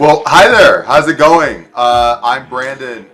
Well, hi there. How's it going? I'm Brandon.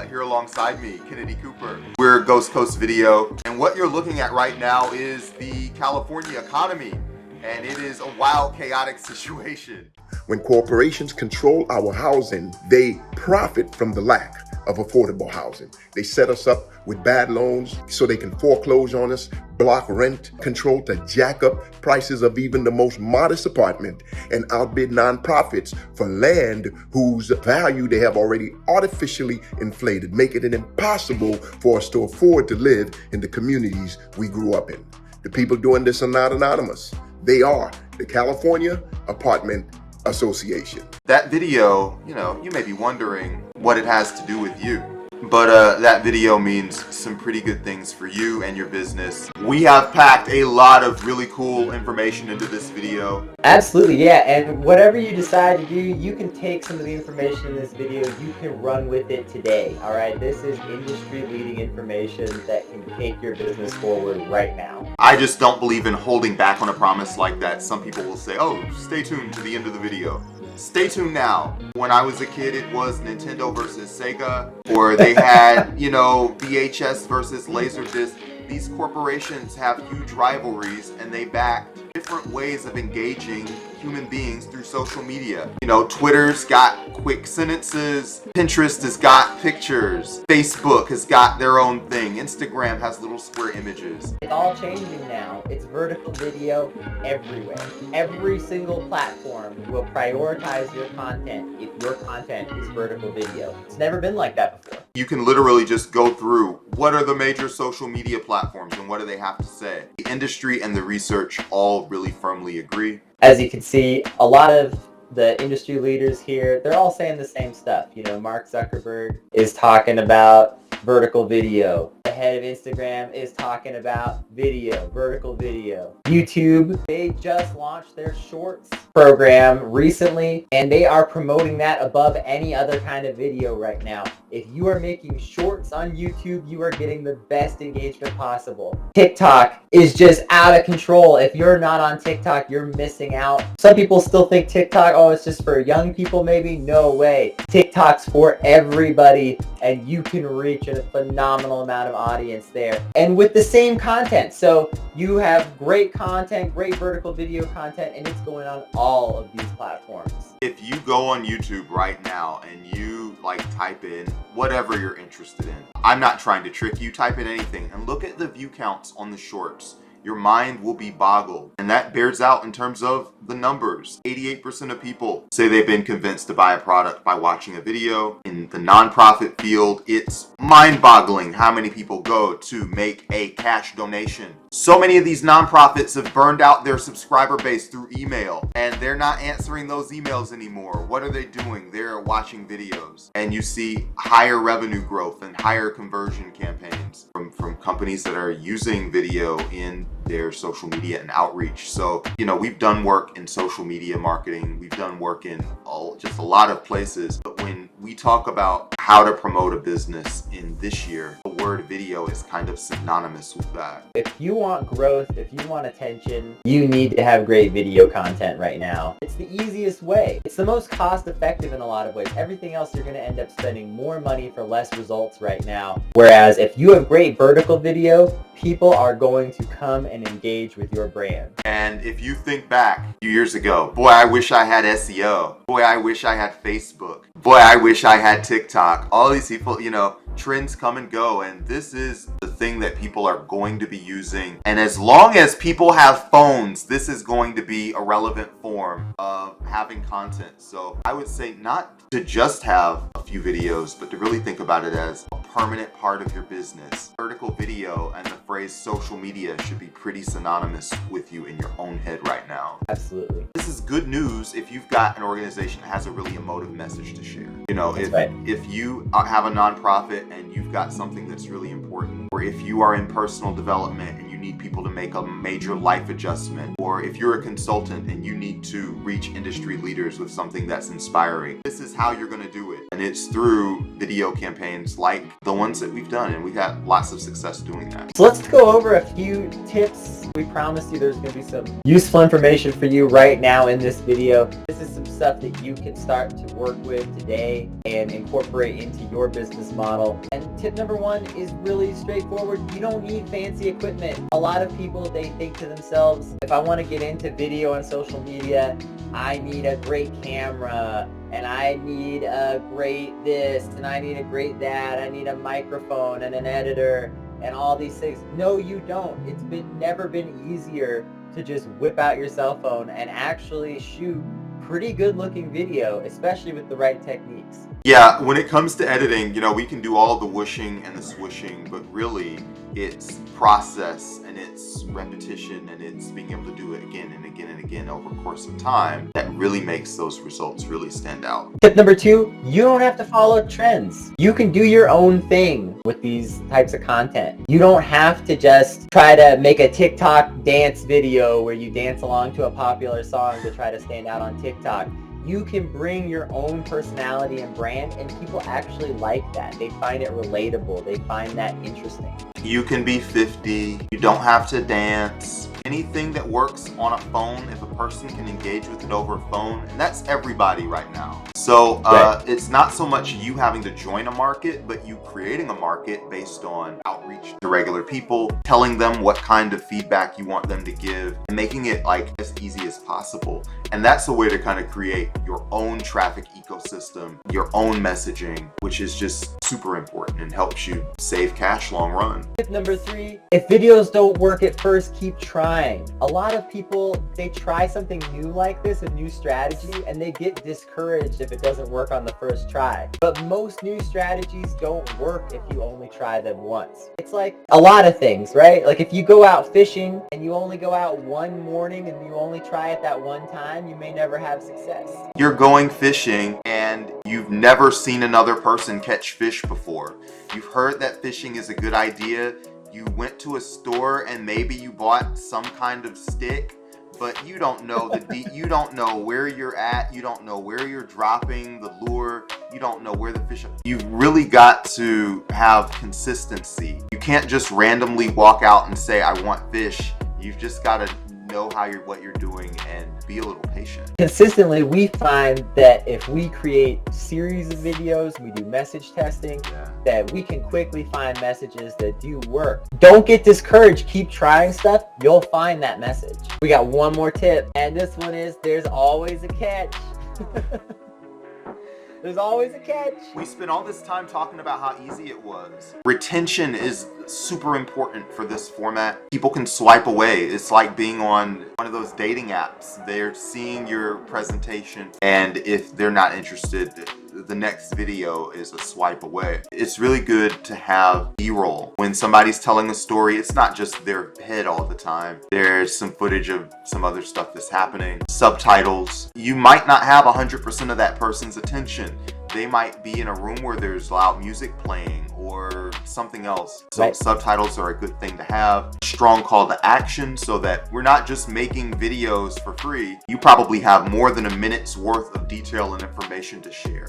Here alongside me, Kennedy Cooper. We're Ghost Coast Video, and what you're looking at right now is the California economy, and it is a wild, chaotic situation. When corporations control our housing, they profit from the lack of affordable housing. They set us up with bad loans so they can foreclose on us, block rent control to jack up prices of even the most modest apartment, and outbid nonprofits for land whose value they have already artificially inflated, making it impossible for us to afford to live in the communities we grew up in. The people doing this are not anonymous. They are the California Apartment Association. That video, you may be wondering what it has to do with you. But that video means some pretty good things for you and your business. We have packed a lot of really cool information into this video. Absolutely, yeah. And whatever you decide to do, you can take some of the information in this video, you can run with it today. All right, this is industry-leading information that can take your business forward right now. I just don't believe in holding back on a promise like that. Some people will say, oh, stay tuned to the end of the video. Stay tuned now. When I was a kid, it was Nintendo versus Sega, or they had, VHS versus Laserdisc. These corporations have huge rivalries, and they back different ways of engaging human beings through social media. Twitter's got quick sentences, Pinterest has got pictures, Facebook has got their own thing, Instagram has little square images. It's all changing now. It's vertical video everywhere. Every single platform will prioritize your content if your content is vertical video. It's never been like that before. You can literally just go through what are the major social media platforms and what do they have to say. The industry and the research all really firmly agree. As you can see, a lot of the industry leaders here, they're all saying the same stuff. Mark Zuckerberg is talking about vertical video. The head of Instagram is talking about video, vertical video. YouTube, they just launched their Shorts program recently, and they are promoting that above any other kind of video right now. If you are making shorts on YouTube, you are getting the best engagement possible. TikTok is just out of control. If you're not on TikTok, you're missing out. Some people still think TikTok, it's just for young people maybe. No way. TikTok's for everybody, and you can reach a phenomenal amount of audience there. And with the same content. So you have great content, great vertical video content, and it's going on all of these platforms. If you go on YouTube right now and you type in whatever you're interested in, I'm not trying to trick you, type in anything and look at the view counts on the shorts. Your mind will be boggled. And that bears out in terms of the numbers. 88% of people say they've been convinced to buy a product by watching a video. In the nonprofit field, it's mind-boggling how many people go to make a cash donation. So many of these nonprofits have burned out their subscriber base through email, and they're not answering those emails anymore. What are they doing? They're watching videos. And you see higher revenue growth and higher conversion campaigns from companies that are using video in their social media and outreach. So, we've done work in social media marketing. We've done work in just a lot of places. But when we talk about how to promote a business in this year, the word video is kind of synonymous with that. If you want growth, if you want attention, you need to have great video content right now. It's the easiest way. It's the most cost effective in a lot of ways. Everything else, you're going to end up spending more money for less results right now. Whereas if you have great vertical video, people are going to come and engage with your brand. And if you think back a few years ago, boy, I wish I had SEO. Boy, I wish I had Facebook. Boy, I wish I had TikTok. All these people, trends come and go, and this is the thing that people are going to be using. And as long as people have phones, this is going to be a relevant form of having content. So I would say not to just have a few videos, but to really think about it as a permanent part of your business. Vertical video and the phrase social media should be pretty synonymous with you in your own head right now. Absolutely. This is good news if you've got an organization that has a really emotive message to share. If you have a nonprofit and you've got something that's really important, or if you are in personal development and you need people to make a major life adjustment, or if you're a consultant and you need to reach industry leaders with something that's inspiring, this is how you're going to do it. And it's through video campaigns like the ones that we've done, and we've had lots of success doing that. So let's go over a few tips. We promise you there's going to be some useful information for you right now in this video. This is some stuff that you can start to work with today and incorporate into your business model. And tip number one is really straightforward. You don't need fancy equipment. A lot of people, they think to themselves, if I want to get into video and social media, I need a great camera, and I need a great this, and I need a great that, I need a microphone and an editor and all these things. No, you don't. It's never been easier to just whip out your cell phone and actually shoot pretty good looking video, especially with the right techniques. Yeah, when it comes to editing, we can do all the whooshing and the swooshing, but really it's process and it's repetition and it's being able to do it again and again and again over the course of time that really makes those results really stand out. Tip number two, you don't have to follow trends. You can do your own thing with these types of content. You don't have to just try to make a TikTok dance video where you dance along to a popular song to try to stand out on TikTok. You can bring your own personality and brand, and people actually like that. They find it relatable. They find that interesting. You can be 50. You don't have to dance. Anything that works on a phone, if a person can engage with it over a phone, and that's everybody right now. So it's not so much you having to join a market, but you creating a market based on outreach to regular people, telling them what kind of feedback you want them to give, and making it like as easy as possible. And that's a way to kind of create your own traffic ecosystem, your own messaging, which is just super important and helps you save cash long run. Tip number three, if videos don't work at first, keep trying. A lot of people, they try something new like this, a new strategy, and they get discouraged if it doesn't work on the first try. But most new strategies don't work if you only try them once. It's like a lot of things, right? Like if you go out fishing and you only go out one morning and you only try it that one time, you may never have success. You're going fishing and you've never seen another person catch fish before. You've heard that fishing is a good idea. You went to a store and maybe you bought some kind of stick, but you don't know you don't know where you're at, you don't know where you're dropping the lure, you don't know where the fish are. You've really got to have consistency. You can't just randomly walk out and say, I want fish. You've just got to know what you're doing and be a little patient. Consistently, we find that if we create series of videos, we do message testing, that we can quickly find messages that do work. Don't get discouraged. Keep trying stuff. You'll find that message. We got one more tip, and this one is there's always a catch. There's always a catch. We spent all this time talking about how easy it was. Retention is super important for this format. People can swipe away. It's like being on one of those dating apps. They're seeing your presentation, and if they're not interested, the next video is a swipe away. It's really good to have B-roll. When somebody's telling a story, it's not just their head all the time. There's some footage of some other stuff that's happening. Subtitles. You might not have 100% of that person's attention. They might be in a room where there's loud music playing or something else. So subtitles are a good thing to have. Strong call to action so that we're not just making videos for free. You probably have more than a minute's worth of detail and information to share.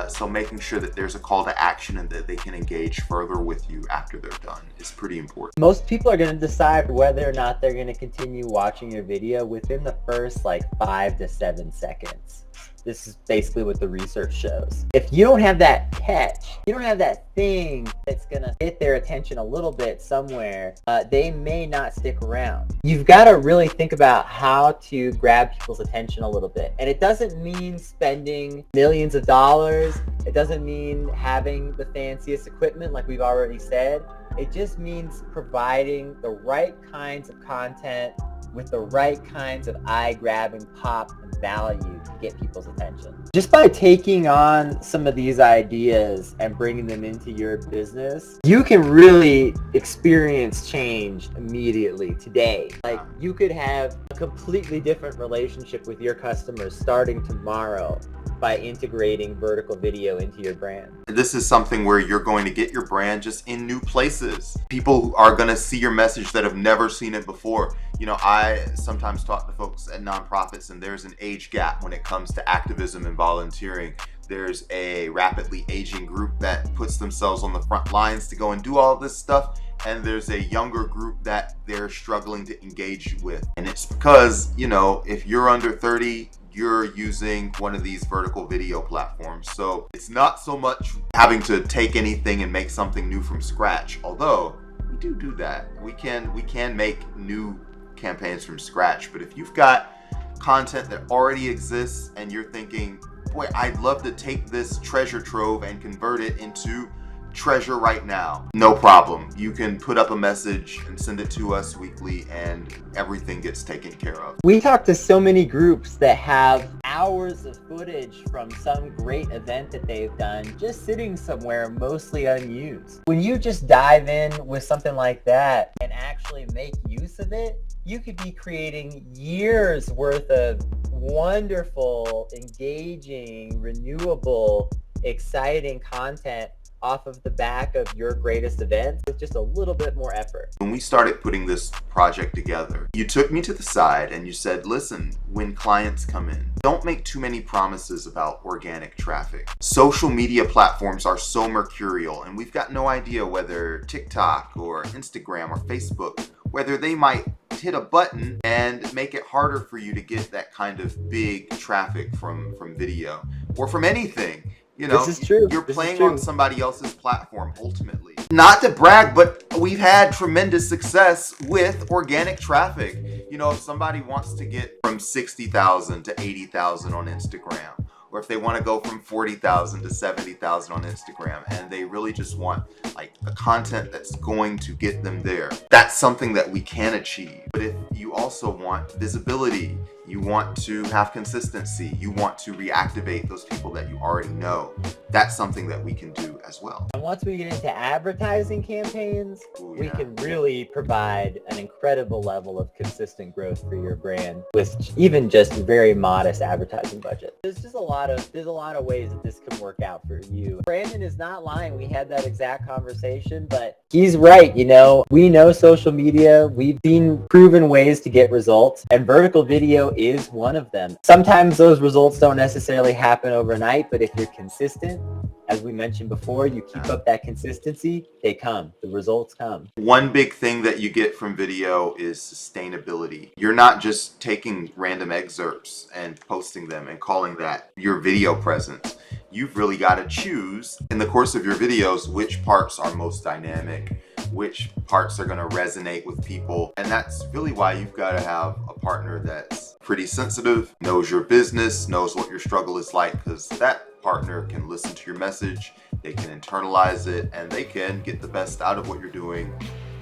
So making sure that there's a call to action and that they can engage further with you after they're done is pretty important. Most people are going to decide whether or not they're going to continue watching your video within the first 5 to 7 seconds. This is basically what the research shows. If you don't have that catch, you don't have that thing that's gonna get their attention a little bit somewhere, they may not stick around. You've got to really think about how to grab people's attention a little bit. And it doesn't mean spending millions of dollars. It doesn't mean having the fanciest equipment like we've already said. It just means providing the right kinds of content with the right kinds of eye-grabbing pop and value to get people's attention. Just by taking on some of these ideas and bringing them into your business, you can really experience change immediately today. Like, you could have a completely different relationship with your customers starting tomorrow by integrating vertical video into your brand. This is something where you're going to get your brand just in new places. People are going to see your message that have never seen it before. You know, I sometimes talk to folks at nonprofits, and there's an age gap when it comes to activism and volunteering. There's a rapidly aging group that puts themselves on the front lines to go and do all this stuff, and there's a younger group that they're struggling to engage with. And it's because, you know, if you're under 30, you're using one of these vertical video platforms. So it's not so much having to take anything and make something new from scratch, although we do that. We can make new campaigns from scratch. But if you've got content that already exists and you're thinking, boy, I'd love to take this treasure trove and convert it into treasure right now, no problem. You can put up a message and send it to us weekly, and everything gets taken care of. We talk to so many groups that have hours of footage from some great event that they've done just sitting somewhere mostly unused. When you just dive in with something like that and actually make use of it, you could be creating years worth of wonderful, engaging, renewable, exciting content off of the back of your greatest event with just a little bit more effort. When we started putting this project together, you took me to the side and you said, listen, when clients come in, don't make too many promises about organic traffic. Social media platforms are so mercurial, and we've got no idea whether TikTok or Instagram or Facebook, whether they might hit a button and make it harder for you to get that kind of big traffic from video or from anything. You know, this is true. You're playing on somebody else's platform ultimately. Not to brag, but we've had tremendous success with organic traffic. You know, if somebody wants to get from 60,000 to 80,000 on Instagram, or if they want to go from 40,000 to 70,000 on Instagram, and they really just want like the content that's going to get them there, that's something that we can achieve. But if you also want visibility, you want to have consistency, you want to reactivate those people that you already know, that's something that we can do as well. And once we get into advertising campaigns, Ooh, we yeah. can really provide an incredible level of consistent growth for your brand with even just very modest advertising budget. There's a lot of ways that this can work out for you. Brandon is not lying. We had that exact conversation, but he's right. You know, we know social media. We've seen proven ways to get results, and vertical video is one of them. Sometimes those results don't necessarily happen overnight, but if you're consistent, as we mentioned before, you keep up that consistency, they come. The results come. One big thing that you get from video is sustainability. You're not just taking random excerpts and posting them and calling that your video presence. You've really got to choose in the course of your videos which parts are most dynamic, which parts are going to resonate with people. And that's really why you've got to have a partner that's pretty sensitive, knows your business, knows what your struggle is like, because that partner can listen to your message, they can internalize it, and they can get the best out of what you're doing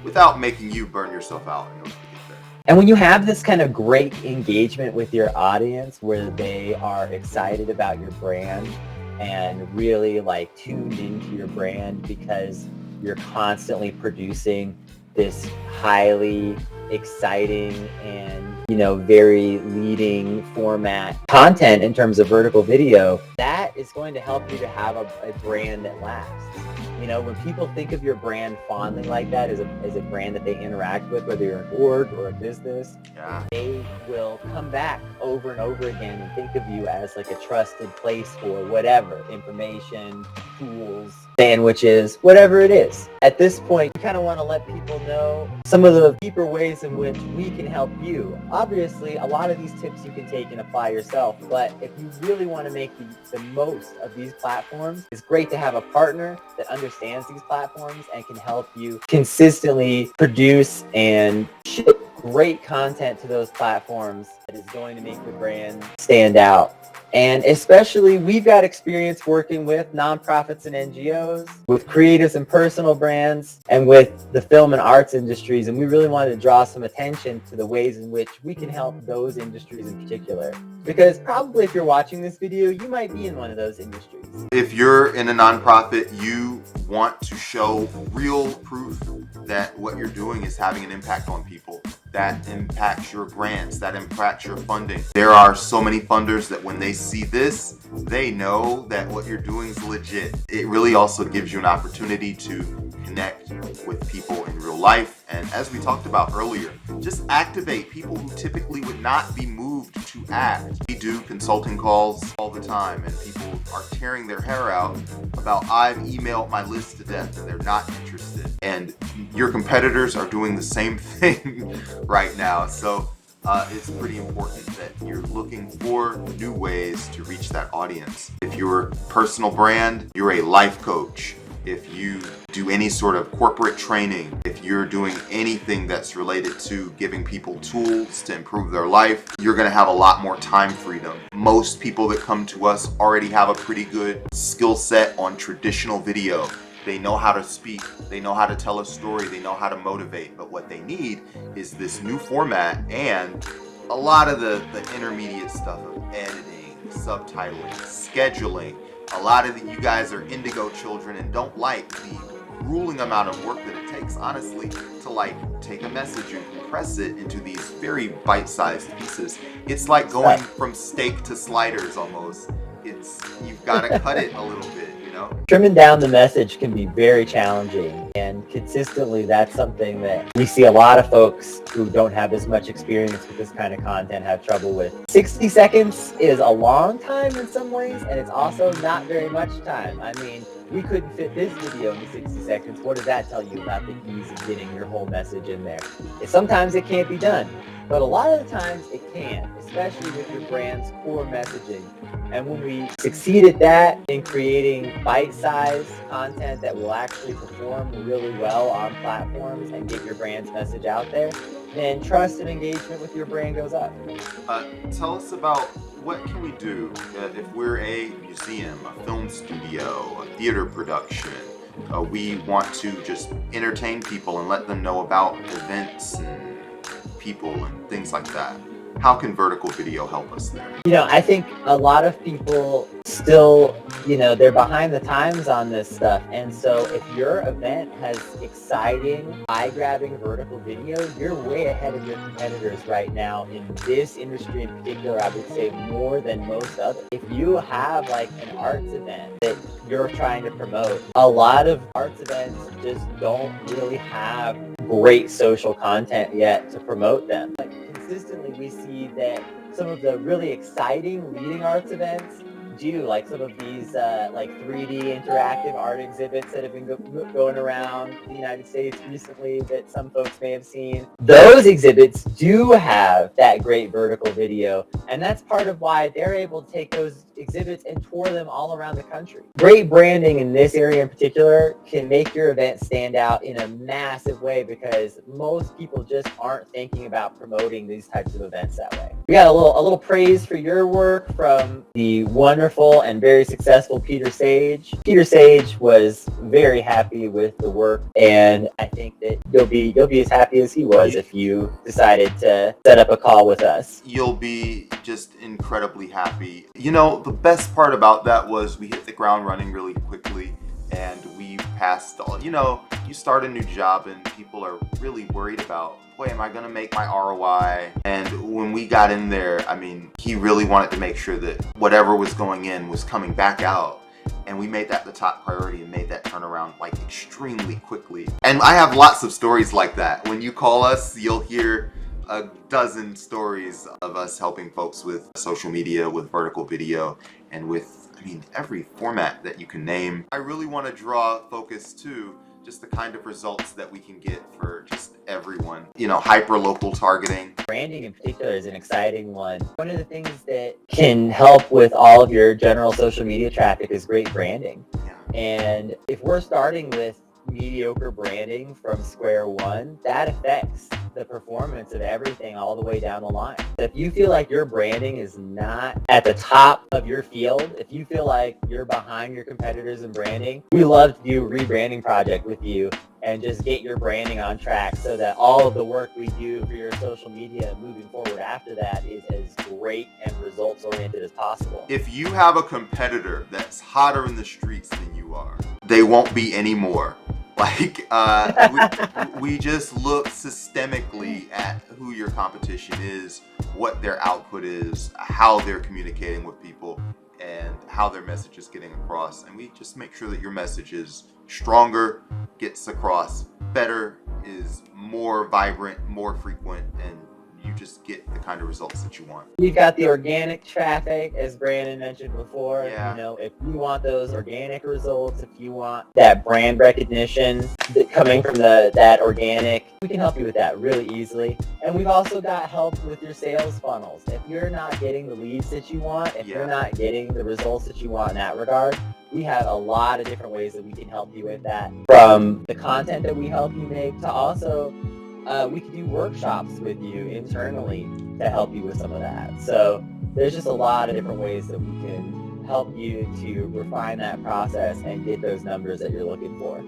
without making you burn yourself out in order to get there. And when you have this kind of great engagement with your audience where they are excited about your brand and really like tuned into your brand because you're constantly producing this highly exciting and, you know, very leading format content in terms of vertical video, that is going to help you to have a brand that lasts. You know, when people think of your brand fondly like that as a brand that they interact with, whether you're an org or a business, they will come back over and over again and think of you as like a trusted place for whatever, information, tools, sandwiches, whatever it is. At this point, you kind of want to let people know some of the deeper ways in which we can help you. Obviously, a lot of these tips you can take and apply yourself, but if you really want to make the most of these platforms, it's great to have a partner that understands these platforms and can help you consistently produce and ship great content to those platforms that is going to make your brand stand out And especially, we've got experience working with nonprofits and NGOs, with creatives and personal brands, and with the film and arts industries. And we really wanted to draw some attention to the ways in which we can help those industries in particular. Because probably if you're watching this video, you might be in one of those industries. If you're in a nonprofit, you want to show real proof that what you're doing is having an impact on people, that impacts your grants, that impacts your funding. There are so many funders that when they see this, they know that what you're doing is legit. It really also gives you an opportunity to connect with people in real life. And as we talked about earlier, just activate people who typically would not be moved to act. We do consulting calls all the time, and people are tearing their hair out about, I've emailed my list to death and they're not interested. And your competitors are doing the same thing right now. So it's pretty important that you're looking for new ways to reach that audience. If you're a personal brand, you're a life coach. If you do any sort of corporate training, if you're doing anything that's related to giving people tools to improve their life, you're going to have a lot more time freedom. Most people that come to us already have a pretty good skill set on traditional video. They know how to speak, they know how to tell a story, they know how to motivate, but what they need is this new format and a lot of the intermediate stuff of editing, subtitling, scheduling. A lot of you guys are indigo children and don't like the grueling amount of work that it takes, honestly, to like take a message and compress it into these very bite-sized pieces. It's like going from steak to sliders almost. You've got to cut it a little bit, you know? Trimming down the message can be very challenging, and consistently that's something that we see a lot of folks who don't have as much experience with this kind of content have trouble with. 60 seconds is a long time in some ways, and it's also not very much time. I mean, we couldn't fit this video into 60 seconds. What does that tell you about the ease of getting your whole message in there? Sometimes it can't be done, but a lot of the times it can, especially with your brand's core messaging. And when we succeed at that in creating bite-sized content that will actually perform really well on platforms and get your brand's message out there, then trust and engagement with your brand goes up. Tell us about what can we do if we're a museum, a film studio, a theater production. We want to just entertain people and let them know about events and people and things like that. How can vertical video help us there? I think a lot of people still, they're behind the times on this stuff. And so if your event has exciting, eye-grabbing vertical video, you're way ahead of your competitors right now in this industry in particular. I would say more than most others. If you have like an arts event that you're trying to promote, a lot of arts events just don't really have great social content yet to promote them. Consistently, we see that some of the really exciting leading arts events do, like some of these like 3D interactive art exhibits that have been going around the United States recently that some folks may have seen. Those exhibits do have that great vertical video, and that's part of why they're able to take those exhibits and tour them all around the country. Great branding in this area in particular can make your event stand out in a massive way, because most people just aren't thinking about promoting these types of events that way. We got a little praise for your work from the wonderful and very successful Peter Sage. Peter Sage was very happy with the work, and I think that you'll be as happy as he was if you decided to set up a call with us. You'll be just incredibly happy. The best part about that was we hit the ground running really quickly, and we passed all. You start a new job and people are really worried about, boy, am I going to make my ROI? And when we got in there, he really wanted to make sure that whatever was going in was coming back out. And we made that the top priority and made that turnaround like extremely quickly. And I have lots of stories like that. When you call us, you'll hear a dozen stories of us helping folks with social media, with vertical video, and with, every format that you can name. I really want to draw focus to just the kind of results that we can get for just everyone. Hyper-local targeting. Branding in particular is an exciting one. One of the things that can help with all of your general social media traffic is great branding. Yeah. And if we're starting with mediocre branding from square one, that affects the performance of everything all the way down the line. If you feel like your branding is not at the top of your field, if you feel like you're behind your competitors in branding, we love to do a rebranding project with you and just get your branding on track so that all of the work we do for your social media moving forward after that is as great and results oriented as possible. If you have a competitor that's hotter in the streets than you are, they won't be anymore. Like, we just look systemically at who your competition is, what their output is, how they're communicating with people, and how their message is getting across. And we just make sure that your message is stronger, gets across better, is more vibrant, more frequent, and you just get the kind of results that you want. We've got the organic traffic, as Brandon mentioned before. Yeah. You know, if you want those organic results, if you want that brand recognition coming from that organic, we can help you with that really easily. And we've also got help with your sales funnels. If you're not getting the leads that you want, if you're not getting the results that you want in that regard, we have a lot of different ways that we can help you with that. From the content that we help you make to also we can do workshops with you internally to help you with some of that. So there's just a lot of different ways that we can help you to refine that process and get those numbers that you're looking for.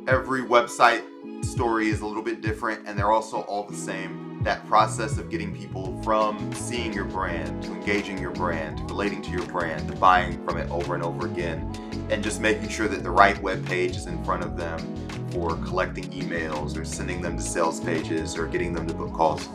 Every website story is a little bit different, and they're also all the same. That process of getting people from seeing your brand to engaging your brand, to relating to your brand, to buying from it over and over again, and just making sure that the right web page is in front of them for collecting emails or sending them to sales pages or getting them to book calls.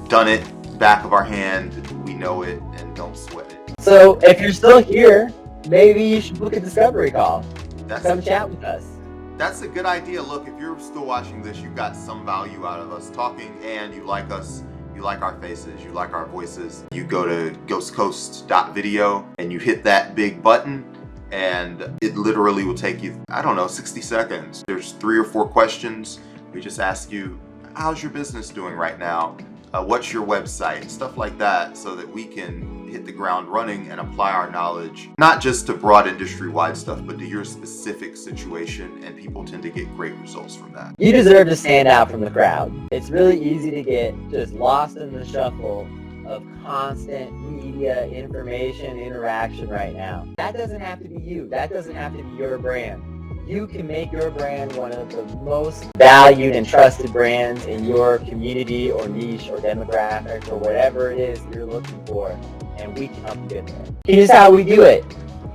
Done it, back of our hand, we know it, and don't sweat it. So if you're still here, maybe you should book a discovery call. Come chat with us. That's a good idea. Look, if you're still watching this, you got some value out of us talking, and you like us, you like our faces, you like our voices. You go to ghostcoast.video and you hit that big button, and it literally will take you, 60 seconds. There's 3 or 4 questions. We just ask you, how's your business doing right now? What's your website? Stuff like that, so that we can hit the ground running and apply our knowledge, not just to broad industry-wide stuff, but to your specific situation, and people tend to get great results from that. You deserve to stand out from the crowd. It's really easy to get just lost in the shuffle of constant media, information, interaction right now. That doesn't have to be you. That doesn't have to be your brand. You can make your brand one of the most valued and trusted brands in your community or niche or demographic or whatever it is you're looking for, and we can help you get there. Here's how we do it.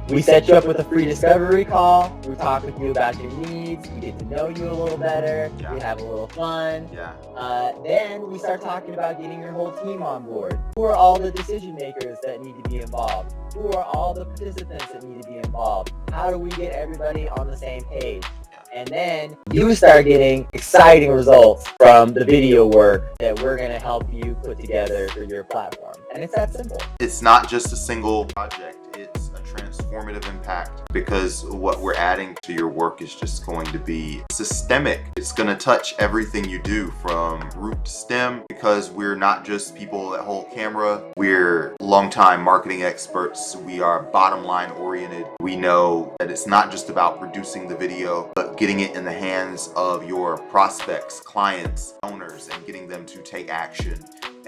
We set you up with a free discovery call. We talk with you about your needs. We get to know you a little better. Yeah. We have a little fun. Yeah. Then we start talking about getting your whole team on board. Who are all the decision makers that need to be involved? Who are all the participants that need to be involved? How do we get everybody on the same page? And then you start getting exciting results from the video work that we're going to help you put together for your platform. And it's that simple. It's not just a single project. It's a transformative impact, because what we're adding to your work is just going to be systemic. It's going to touch everything you do from root to stem, because we're not just people that hold camera. We're longtime marketing experts. We are bottom line oriented. We know that it's not just about producing the video, but getting it in the hands of your prospects, clients, owners, and getting them to take action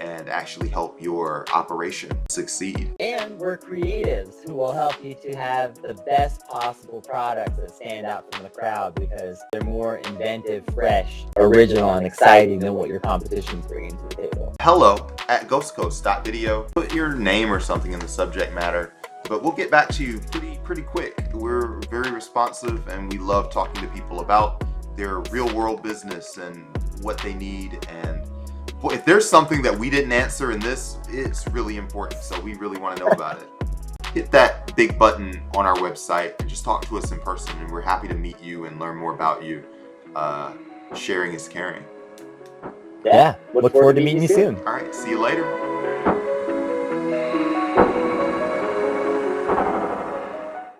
and actually help your operation succeed. And we're creatives who will help you to have the best possible products that stand out from the crowd, because they're more inventive, fresh, original, and exciting than what your competition's bringing to the table. hello@ghostcoast.video. Put your name or something in the subject matter, but we'll get back to you pretty quick. We're very responsive, and we love talking to people about their real world business and what they need. And if there's something that we didn't answer in this, it's really important, so we really want to know about it. Hit that big button on our website and just talk to us in person, and we're happy to meet you and learn more about you. Sharing is caring. Yeah, look forward to meeting you soon. All right, see you later.